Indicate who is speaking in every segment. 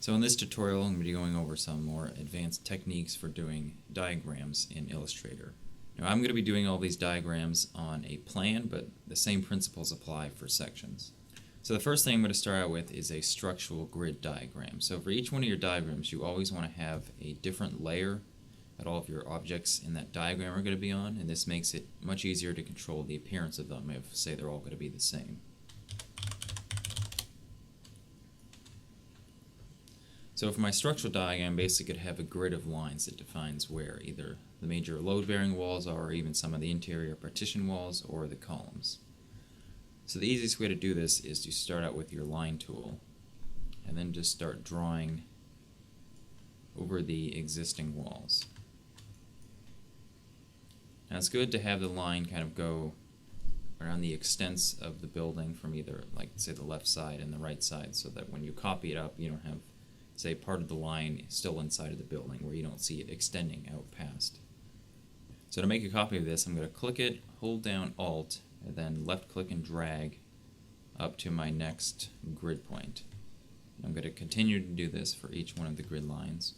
Speaker 1: So in this tutorial, I'm going to be going over some more advanced techniques for doing diagrams in Illustrator. Now I'm going to be doing all these diagrams on a plan, but the same principles apply for sections. So the first thing I'm going to start out with is a structural grid diagram. So for each one of your diagrams, you always want to have a different layer that all of your objects in that diagram are going to be on, and this makes it much easier to control the appearance of them if, say, they're all going to be the same. So for my structural diagram, I'm basically going to have a grid of lines that defines where either the major load-bearing walls are, or even some of the interior partition walls, or the columns. So the easiest way to do this is to start out with your line tool, and then just start drawing over the existing walls. Now it's good to have the line kind of go around the extents of the building from either, like, say, the left side and the right side, so that when you copy it up, you don't have, say, part of the line still inside of the building where you don't see it extending out past. So to make a copy of this, I'm going to click it, hold down Alt, and then left click and drag up to my next grid point. I'm going to continue to do this for each one of the grid lines.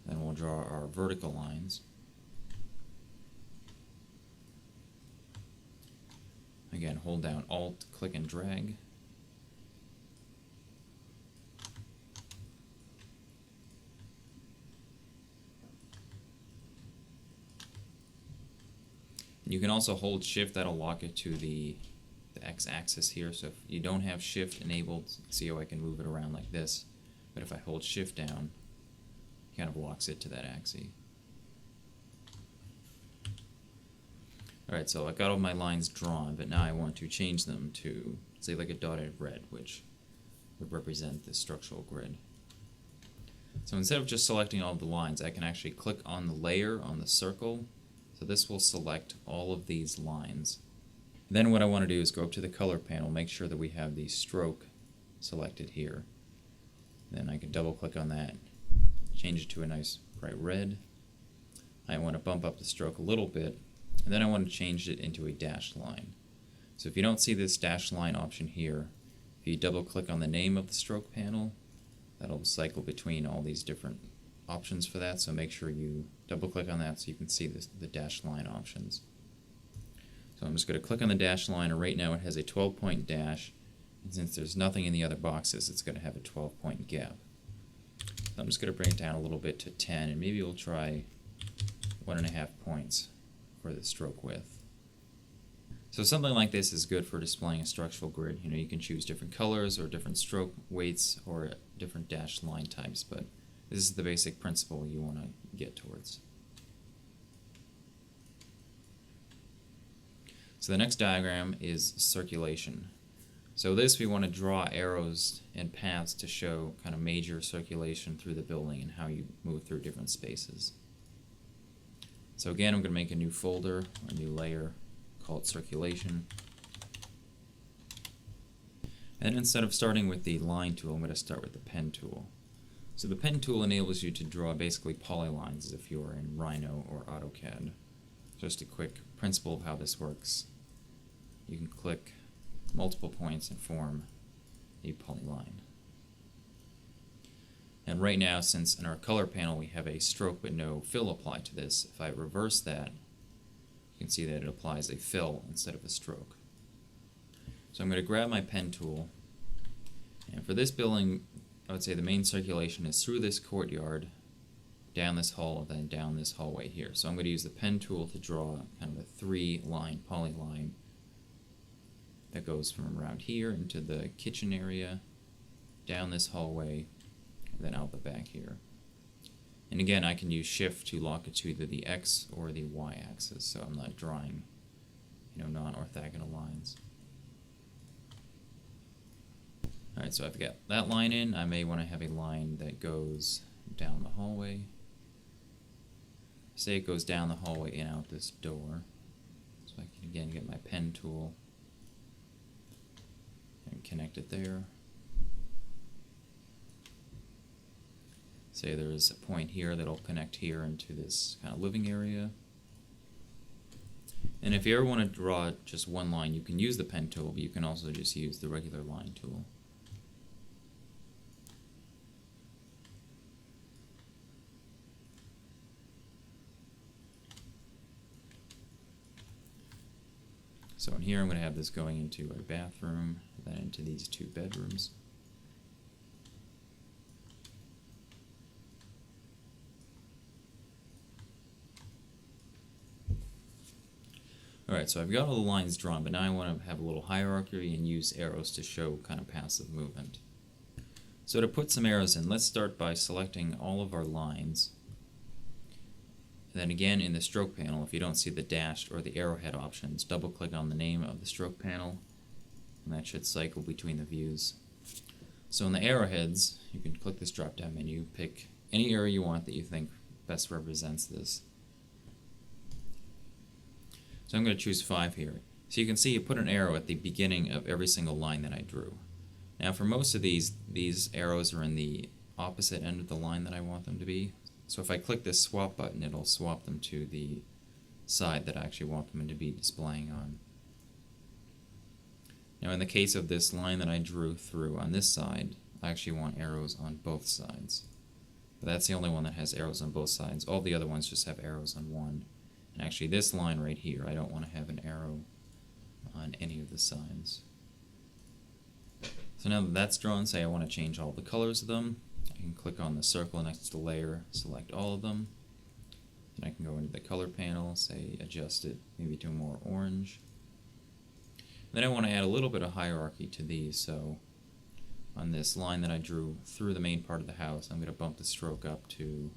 Speaker 1: Then we'll draw our vertical lines. Again, hold down Alt, click and drag. You can also hold Shift, that'll lock it to the X-axis here. So if you don't have Shift enabled, see how I can move it around like this. But if I hold Shift down, it kind of locks it to that axis. Alright, so I've got all my lines drawn, but now I want to change them to, say, like a dotted red, which would represent the structural grid. So instead of just selecting all the lines, I can actually click on the layer on the circle. So this will select all of these lines. Then what I want to do is go up to the color panel, make sure that we have the stroke selected here. Then I can double click on that, change it to a nice bright red. I want to bump up the stroke a little bit, and then I want to change it into a dashed line. So if you don't see this dashed line option here, if you double click on the name of the stroke panel, that'll cycle between all these different options for that, so make sure you double click on that so you can see the dashed line options. So I'm just going to click on the dashed line, and right now it has a 12-point dash, and since there's nothing in the other boxes, it's going to have a 12-point gap. So I'm just going to bring it down a little bit to 10, and maybe we'll try 1.5 points for the stroke width. So something like this is good for displaying a structural grid. You know, you can choose different colors or different stroke weights or different dashed line types, but this is the basic principle you want to get towards. So the next diagram is circulation. So this, we want to draw arrows and paths to show kind of major circulation through the building and how you move through different spaces. So again, I'm going to make a new folder, a new layer, call it circulation. And instead of starting with the line tool, I'm going to start with the pen tool. So the pen tool enables you to draw basically polylines as if you were in Rhino or AutoCAD. Just a quick principle of how this works. You can click multiple points and form a polyline. And right now, since in our color panel we have a stroke but no fill applied to this, if I reverse that, you can see that it applies a fill instead of a stroke. So I'm going to grab my pen tool, and for this building, I would say the main circulation is through this courtyard, down this hall, then down this hallway here. So I'm going to use the pen tool to draw kind of a 3-line polyline that goes from around here into the kitchen area, down this hallway, and then out the back here. And again, I can use Shift to lock it to either the X or the Y axis, so I'm not drawing, non-orthogonal lines. Alright, so I've got that line in. I may want to have a line that goes down the hallway. Say it goes down the hallway and out this door. So I can again get my pen tool and connect it there. Say there's a point here that'll connect here into this kind of living area. And if you ever want to draw just one line, you can use the pen tool, but you can also just use the regular line tool. So in here I'm going to have this going into a bathroom, then into these two bedrooms. Alright, so I've got all the lines drawn, but now I want to have a little hierarchy and use arrows to show kind of passive movement. So to put some arrows in, let's start by selecting all of our lines. And then again in the stroke panel, if you don't see the dashed or the arrowhead options, double click on the name of the stroke panel, and that should cycle between the views. So in the arrowheads, you can click this drop down menu, pick any arrow you want that you think best represents this. So I'm going to choose 5 here. So you can see you put an arrow at the beginning of every single line that I drew. Now for most of these arrows are in the opposite end of the line that I want them to be. So if I click this swap button, it'll swap them to the side that I actually want them to be displaying on. Now in the case of this line that I drew through on this side, I actually want arrows on both sides. But that's the only one that has arrows on both sides. All the other ones just have arrows on one. And actually this line right here, I don't want to have an arrow on any of the sides. So now that that's drawn, say I want to change all the colors of them, I can click on the circle next to the layer, select all of them, and I can go into the color panel, say adjust it maybe to more orange. Then I want to add a little bit of hierarchy to these, so on this line that I drew through the main part of the house, I'm going to bump the stroke up to,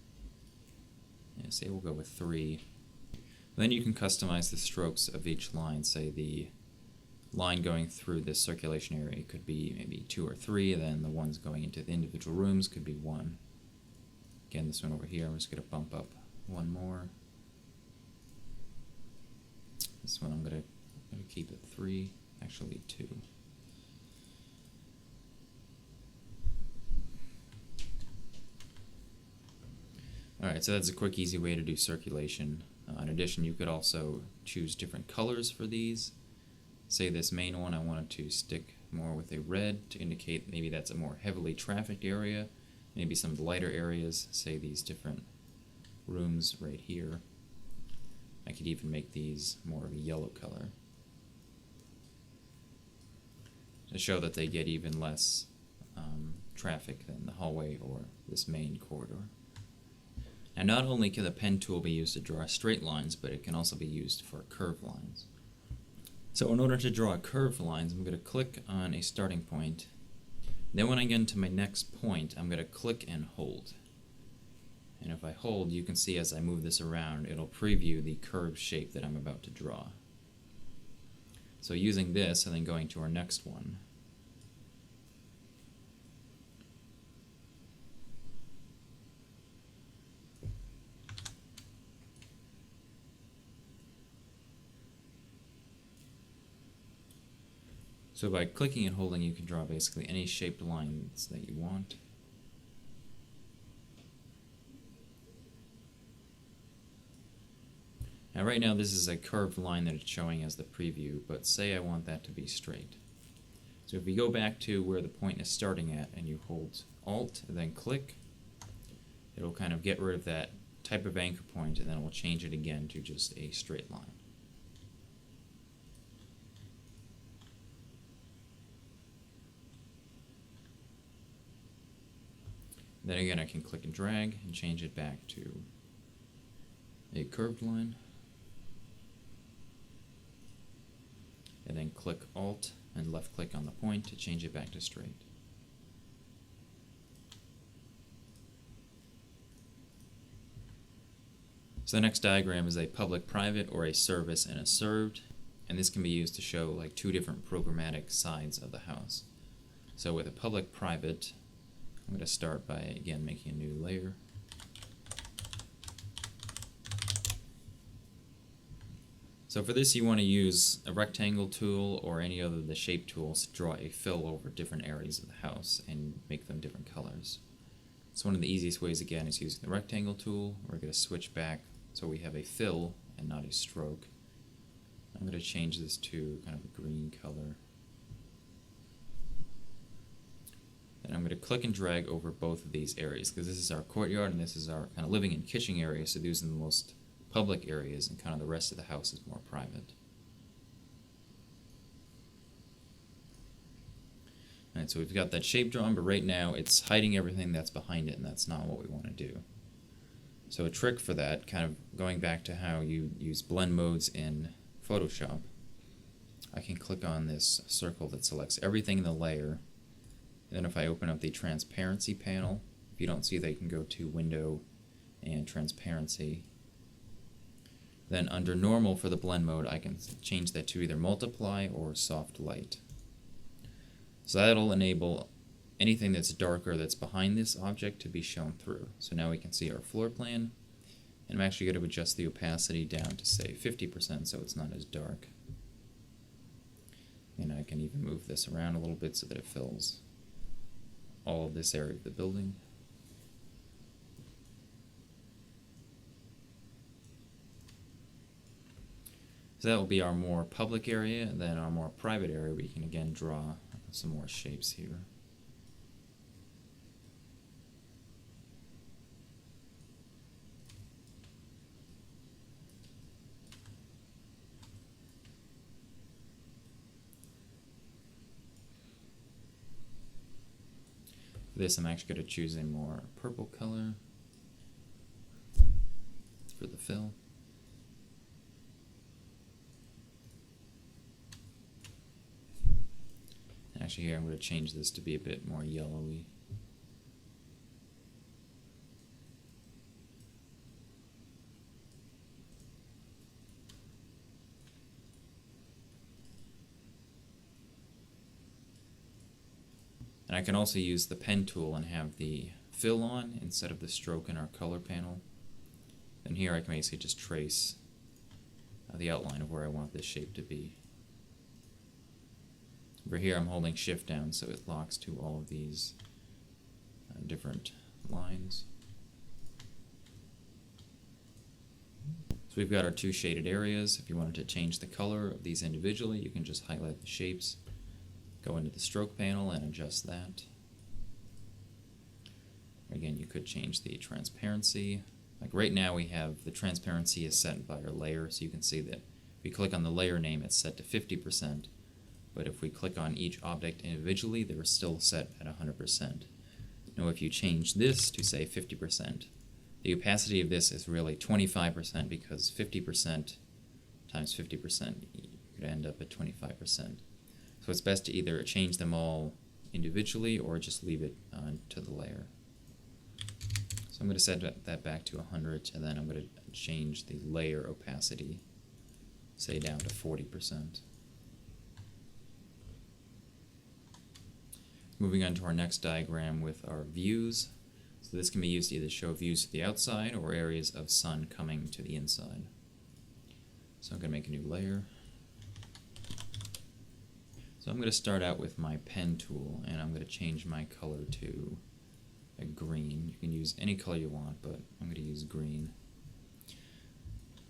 Speaker 1: say we'll go with 3. Then you can customize the strokes of each line. Say the line going through this circulation area could be maybe 2 or 3, and then the ones going into the individual rooms could be 1. Again, this one over here, I'm just going to bump up 1 more. This one I'm going to keep it 3, actually 2. Alright, so that's a quick, easy way to do circulation. In addition, you could also choose different colors for these. Say this main one I wanted to stick more with a red to indicate maybe that's a more heavily trafficked area. Maybe some lighter areas, say these different rooms right here. I could even make these more of a yellow color to show that they get even less traffic than the hallway or this main corridor. Now not only can the pen tool be used to draw straight lines, but it can also be used for curved lines. So in order to draw curved lines, I'm going to click on a starting point. Then when I get into my next point, I'm going to click and hold. And if I hold, you can see as I move this around, it'll preview the curved shape that I'm about to draw. So using this and then going to our next one, so by clicking and holding, you can draw basically any shaped lines that you want. Now right now this is a curved line that it's showing as the preview, but say I want that to be straight. So if we go back to where the point is starting at and you hold Alt and then click, it'll kind of get rid of that type of anchor point, and then it will change it again to just a straight line. Then again, I can click and drag and change it back to a curved line. And then click Alt and left click on the point to change it back to straight. So the next diagram is a public-private or a service and a served, and this can be used to show like 2 different programmatic sides of the house. So with a public-private, I'm going to start by, again, making a new layer. So for this, you want to use a rectangle tool or any other of the shape tools to draw a fill over different areas of the house and make them different colors. So one of the easiest ways, again, is using the rectangle tool. We're going to switch back so we have a fill and not a stroke. I'm going to change this to kind of a green color. And I'm going to click and drag over both of these areas, because this is our courtyard and this is our kind of living and kitchen area, so these are the most public areas, and kind of the rest of the house is more private. Alright, so we've got that shape drawn, but right now it's hiding everything that's behind it, and that's not what we want to do. So a trick for that, kind of going back to how you use blend modes in Photoshop, I can click on this circle that selects everything in the layer, and then if I open up the transparency panel, if you don't see that, you can go to Window and Transparency. Then under Normal for the blend mode, I can change that to either Multiply or Soft Light. So that'll enable anything that's darker that's behind this object to be shown through. So now we can see our floor plan, and I'm actually going to adjust the opacity down to say 50% so it's not as dark. And I can even move this around a little bit so that it fills all of this area of the building. So that will be our more public area, and then our more private area we can again draw some more shapes here. For this, I'm actually going to choose a more purple color for the fill. Actually here I'm going to change this to be a bit more yellowy. And I can also use the pen tool and have the fill on instead of the stroke in our color panel. And here I can basically just trace the outline of where I want this shape to be. Over here I'm holding shift down so it locks to all of these different lines. So we've got our two shaded areas. If you wanted to change the color of these individually, you can just highlight the shapes, go into the stroke panel and adjust that. Again, you could change the transparency. Like right now we have the transparency is set by our layer, so you can see that if we click on the layer name it's set to 50%. But if we click on each object individually, they're still set at 100%. Now if you change this to say 50%, the opacity of this is really 25% because 50% times 50%, you could end up at 25%. So it's best to either change them all individually or just leave it to the layer. So I'm going to set that back to 100, and then I'm going to change the layer opacity, say down to 40%. Moving on to our next diagram with our views. So this can be used to either show views to the outside or areas of sun coming to the inside. So I'm going to make a new layer. So I'm going to start out with my pen tool, and I'm going to change my color to a green. You can use any color you want, but I'm going to use green.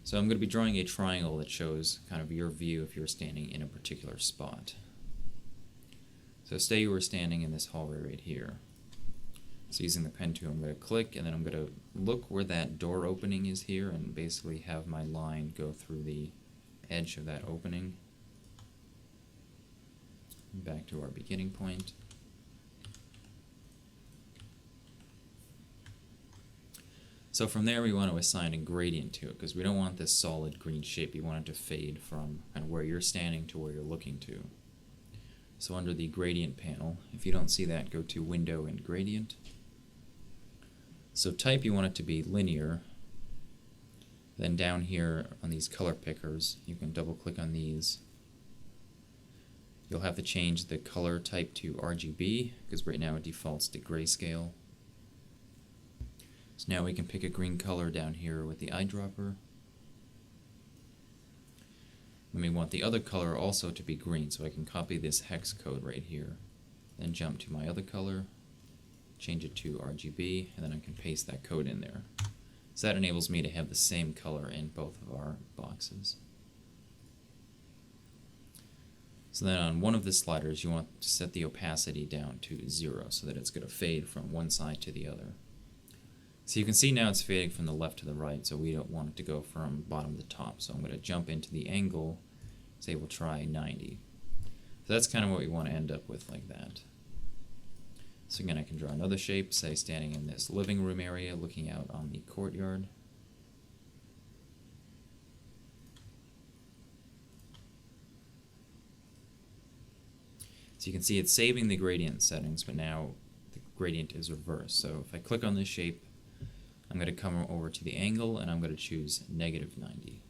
Speaker 1: So I'm going to be drawing a triangle that shows kind of your view if you're standing in a particular spot. So say you were standing in this hallway right here. So using the pen tool, I'm going to click, and then I'm going to look where that door opening is here and basically have my line go through the edge of that opening. Back to our beginning point. So from there we want to assign a gradient to it, because we don't want this solid green shape. You want it to fade from kind of where you're standing to where you're looking to. So under the gradient panel, if you don't see that, go to Window and Gradient. So type, you want it to be linear. Then down here on these color pickers, you can double click on these. You'll have to change the color type to RGB, because right now it defaults to grayscale. So now we can pick a green color down here with the eyedropper. And we want the other color also to be green, so I can copy this hex code right here. Then jump to my other color, change it to RGB, and then I can paste that code in there. So that enables me to have the same color in both of our boxes. So then on one of the sliders, you want to set the opacity down to 0 so that it's going to fade from one side to the other. So you can see now it's fading from the left to the right, so we don't want it to go from bottom to top. So I'm going to jump into the angle, say we'll try 90. So that's kind of what we want to end up with, like that. So again, I can draw another shape, say standing in this living room area looking out on the courtyard. So you can see it's saving the gradient settings, but now the gradient is reversed. So if I click on this shape, I'm going to come over to the angle and I'm going to choose -90.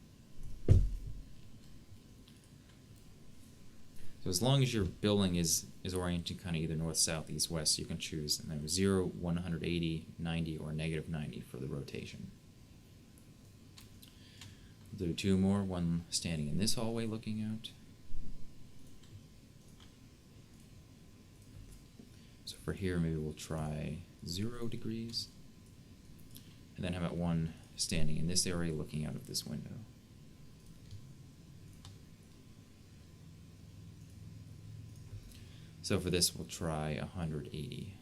Speaker 1: So as long as your building is oriented kind of either north, south, east, west, you can choose 0, 180, 90, or -90 for the rotation. We'll do two more, one standing in this hallway looking out. So for here, maybe we'll try 0 degrees. And then how about one standing in this area looking out of this window. So for this, we'll try 180.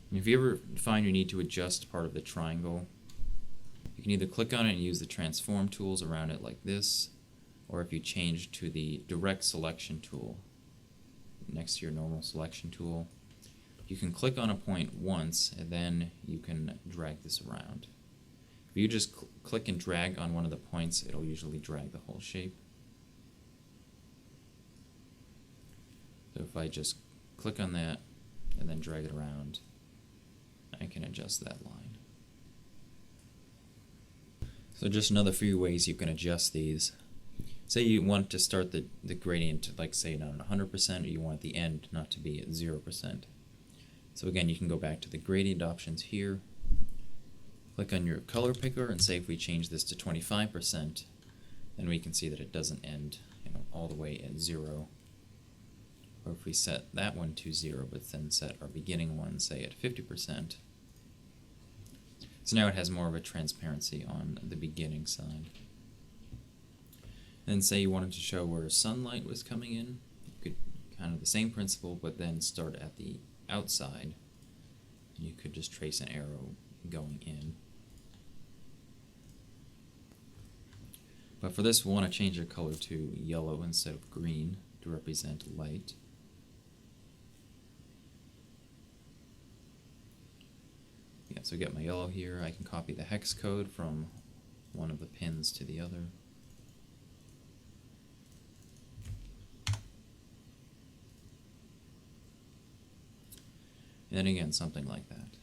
Speaker 1: And if you ever find you need to adjust part of the triangle, you can either click on it and use the transform tools around it like this, or if you change to the direct selection tool next to your normal selection tool, you can click on a point once and then you can drag this around. If you just click and drag on one of the points, it'll usually drag the whole shape. So if I just click on that and then drag it around, I can adjust that line. So just another few ways you can adjust these. Say you want to start the gradient, like say not at 100%, or you want the end not to be at 0%. So again, you can go back to the gradient options here, click on your color picker, and say if we change this to 25%, then we can see that it doesn't end all the way at 0. Or if we set that one to 0, but then set our beginning one, say at 50%, so now it has more of a transparency on the beginning side. And say you wanted to show where sunlight was coming in, you could kind of the same principle, but then start at the outside, and you could just trace an arrow going in. But for this, we want to change the color to yellow instead of green to represent light. Yeah, so get my yellow here. I can copy the hex code from one of the pins to the other. And then again, something like that.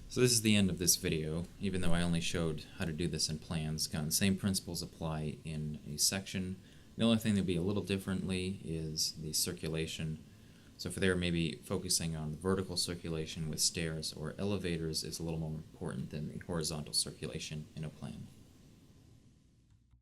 Speaker 1: So this is the end of this video, even though I only showed how to do this in plans. Kind of the same principles apply in a section. The only thing that would be a little differently is the circulation. So for there, maybe focusing on the vertical circulation with stairs or elevators is a little more important than the horizontal circulation in a plan.